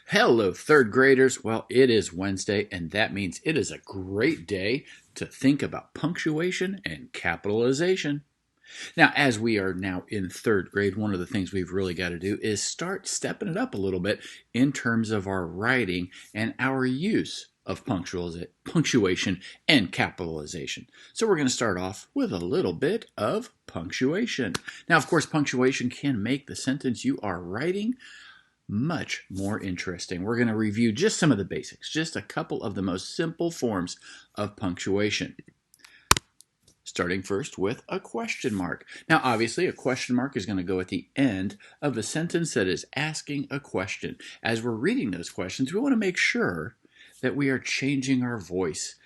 Hello, third graders. Well, it is Wednesday, and that means it is a great day to think about punctuation and capitalization. Now, as we are now in third grade, one of the things we've really got to do is start stepping it up a little bit in terms of our writing and our use of punctuation and capitalization. So we're going to start off with a little bit of punctuation. Now, of course, punctuation can make the sentence you are writing much more interesting. We're going to review just some of the basics, just a couple of the most simple forms of punctuation. Starting first with a question mark. Now, obviously, a question mark is going to go at the end of a sentence that is asking a question. As we're reading those questions, we want to make sure that we are changing our voice.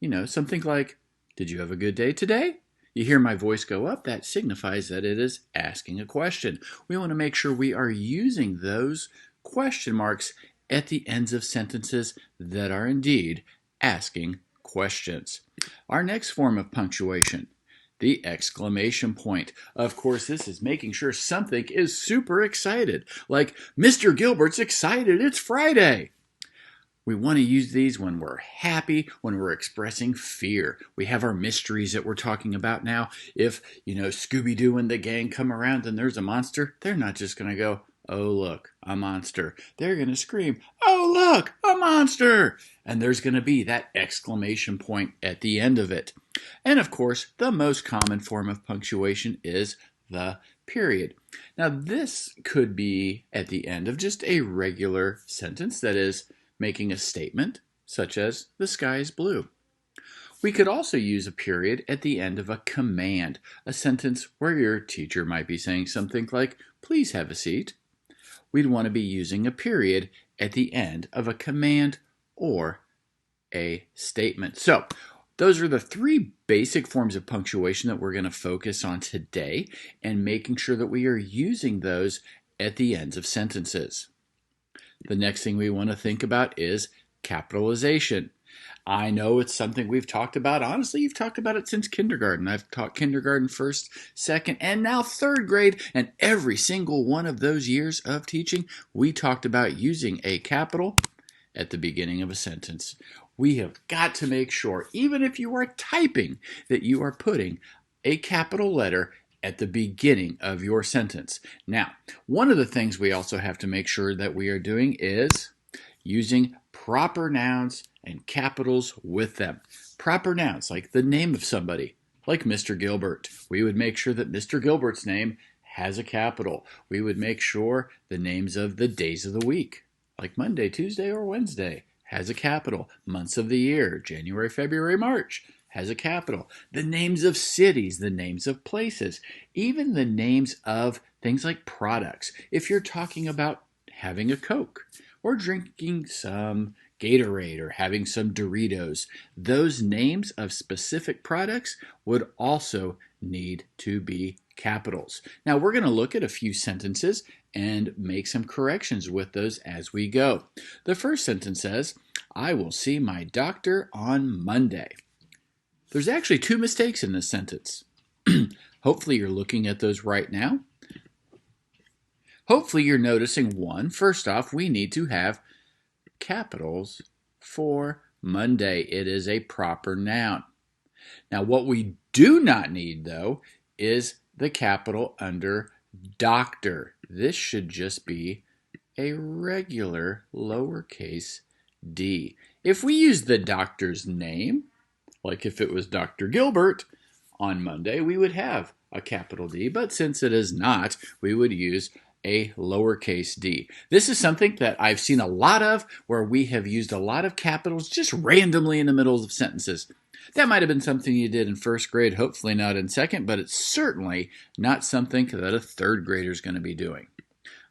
You know, something like, "Did you have a good day today?" You hear my voice go up, that signifies that it is asking a question. We want to make sure we are using those question marks at the ends of sentences that are indeed asking questions. Our next form of punctuation, the exclamation point. Of course, this is making sure something is super excited, like Mr. Gilbert's excited, it's Friday. We want to use these when we're happy, when we're expressing fear. We have our mysteries that we're talking about now. If, Scooby-Doo and the gang come around and there's a monster, they're not just going to go, "Oh, look, a monster." They're going to scream, "Oh, look, a monster!" And there's going to be that exclamation point at the end of it. And of course, the most common form of punctuation is the period. Now, this could be at the end of just a regular sentence that is making a statement, such as "the sky is blue." We could also use a period at the end of a command, a sentence where your teacher might be saying something like, "Please have a seat." We'd want to be using a period at the end of a command or a statement. So, those are the three basic forms of punctuation that we're going to focus on today, and making sure that we are using those at the ends of sentences. The next thing we want to think about is capitalization. I know it's something we've talked about. Honestly, you've talked about it since kindergarten. I've taught kindergarten, first, second, and now third grade. And every single one of those years of teaching, we talked about using a capital at the beginning of a sentence. We have got to make sure, even if you are typing, that you are putting a capital letter at the beginning of your sentence. Now, one of the things we also have to make sure that we are doing is using proper nouns and capitals with them. Proper nouns, like the name of somebody, like Mr. Gilbert. We would make sure that Mr. Gilbert's name has a capital. We would make sure the names of the days of the week, like Monday, Tuesday, or Wednesday, has a capital. Months of the year, January, February, March, has a capital. The names of cities, the names of places, even the names of things like products. If you're talking about having a Coke or drinking some Gatorade or having some Doritos, those names of specific products would also need to be capitals. Now we're going to look at a few sentences and make some corrections with those as we go. The first sentence says, "I will see my doctor on Monday." There's actually two mistakes in this sentence. Hopefully you're looking at those right now. Hopefully you're noticing one. First off, we need to have capitals for Monday. It is a proper noun. Now what we do not need, though, is the capital under doctor. This should just be a regular lowercase d. If we use the doctor's name, like if it was Dr. Gilbert on Monday, we would have a capital D, but since it is not, we would use a lowercase d. This is something that I've seen a lot of, where we have used a lot of capitals just randomly in the middle of sentences. That might have been something you did in first grade, hopefully not in second, but it's certainly not something that a third grader is going to be doing.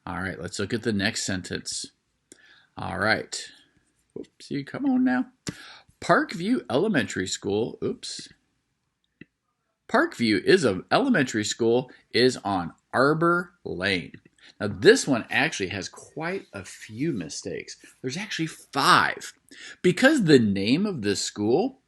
All right, let's look at the next sentence. All right. Oopsie, come on now. Parkview Elementary School, elementary school is on Arbor Lane. Now this one actually has quite a few mistakes. There's actually 5. Because the name of this school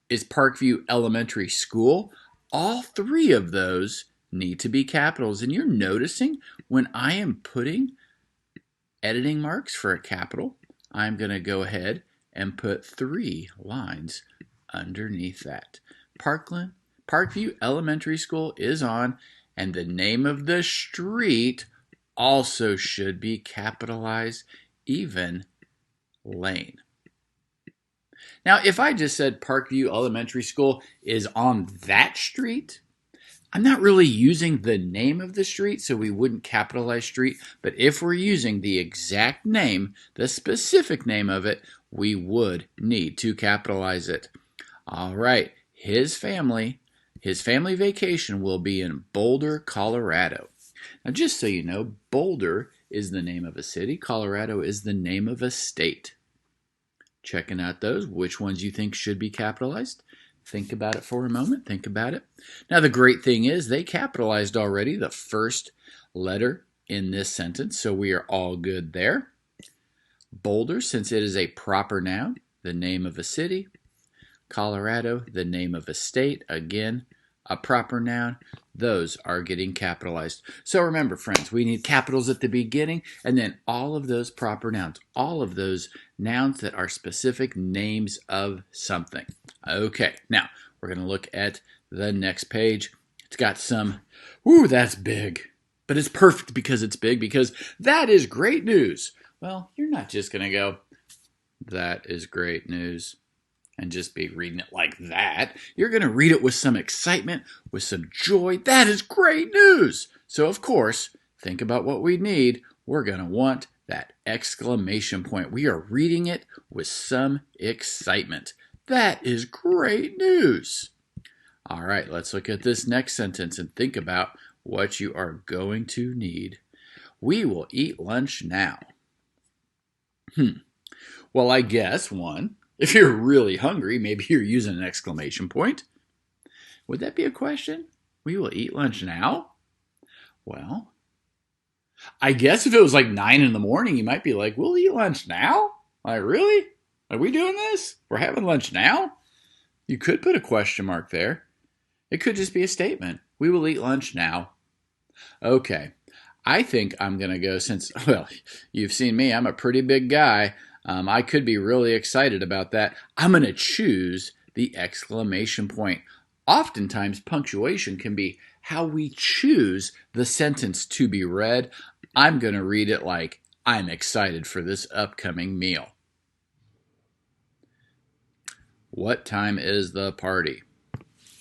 is Parkview Elementary School, all 3 of those need to be capitals. And you're noticing when I am putting editing marks for a capital, I'm going to go ahead and put 3 lines underneath that. Parkview Elementary School is on, and the name of the street also should be capitalized, even Lane. Now, if I just said Parkview Elementary School is on that street, I'm not really using the name of the street, so we wouldn't capitalize street. But if we're using the exact name, the specific name of it, we would need to capitalize it. All right, his family vacation will be in Boulder, Colorado. Now, just so you know, Boulder is the name of a city. Colorado is the name of a state. Checking out those, which ones you think should be capitalized? Think about it for a moment. Think about it. Now, the great thing is they capitalized already the first letter in this sentence, so we are all good there. Boulder, since it is a proper noun, the name of a city. Colorado, the name of a state, again, a proper noun. Those are getting capitalized. So remember, friends, we need capitals at the beginning, and then all of those proper nouns, all of those nouns that are specific names of something. Okay, now we're going to look at the next page. It's got some, that's big. But it's perfect because it's big, because that is great news. Well, you're not just going to go, that is great news, and just be reading it like that. You're going to read it with some excitement, with some joy. That is great news. So, of course, think about what we need. We're going to want that exclamation point. We are reading it with some excitement. That is great news. All right, let's look at this next sentence and think about what you are going to need. We will eat lunch now. Well, I guess one, if you're really hungry, maybe you're using an exclamation point. Would that be a question? We will eat lunch now? Well, I guess if it was like 9 in the morning, you might be like, we'll eat lunch now? Like, really? Are we doing this? We're having lunch now? You could put a question mark there. It could just be a statement. We will eat lunch now. Okay. I think I'm going to go, since, well, you've seen me, I'm a pretty big guy. I could be really excited about that. I'm going to choose the exclamation point. Oftentimes, punctuation can be how we choose the sentence to be read. I'm going to read it like, I'm excited for this upcoming meal. What time is the party?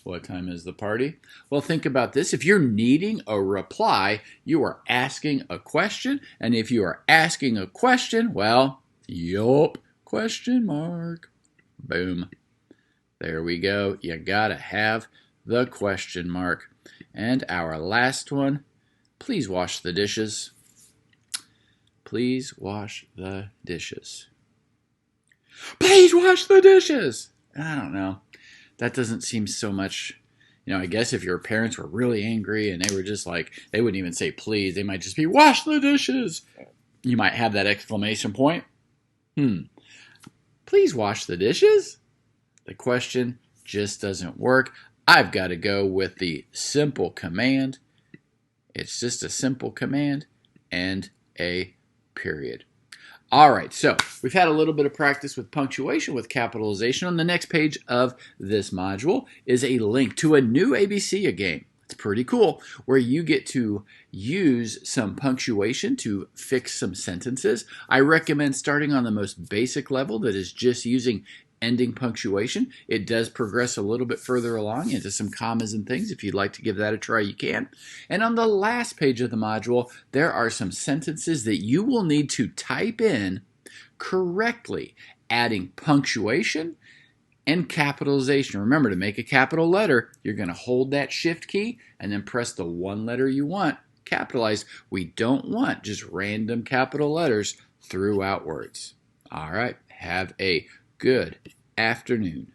What time is the party? Well, think about this. If you're needing a reply, you are asking a question. And if you are asking a question, well, yup, question mark. Boom. There we go. You gotta have the question mark. And our last one, please wash the dishes. Please wash the dishes. Please wash the dishes. I don't know. That doesn't seem so much, I guess if your parents were really angry and they were just like, they wouldn't even say please, they might just be wash the dishes. You might have that exclamation point. Please wash the dishes? The question just doesn't work. I've got to go with the simple command. It's just a simple command and a period. All right, so we've had a little bit of practice with punctuation, with capitalization. On the next page of this module is a link to a new ABC game. It's pretty cool, where you get to use some punctuation to fix some sentences. I recommend starting on the most basic level, that is just using ending punctuation. It does progress a little bit further along into some commas and things. If you'd like to give that a try, you can. And on the last page of the module, there are some sentences that you will need to type in correctly, adding punctuation and capitalization. Remember, to make a capital letter, you're going to hold that shift key and then press the one letter you want capitalized. We don't want just random capital letters throughout words. All right, have a good afternoon.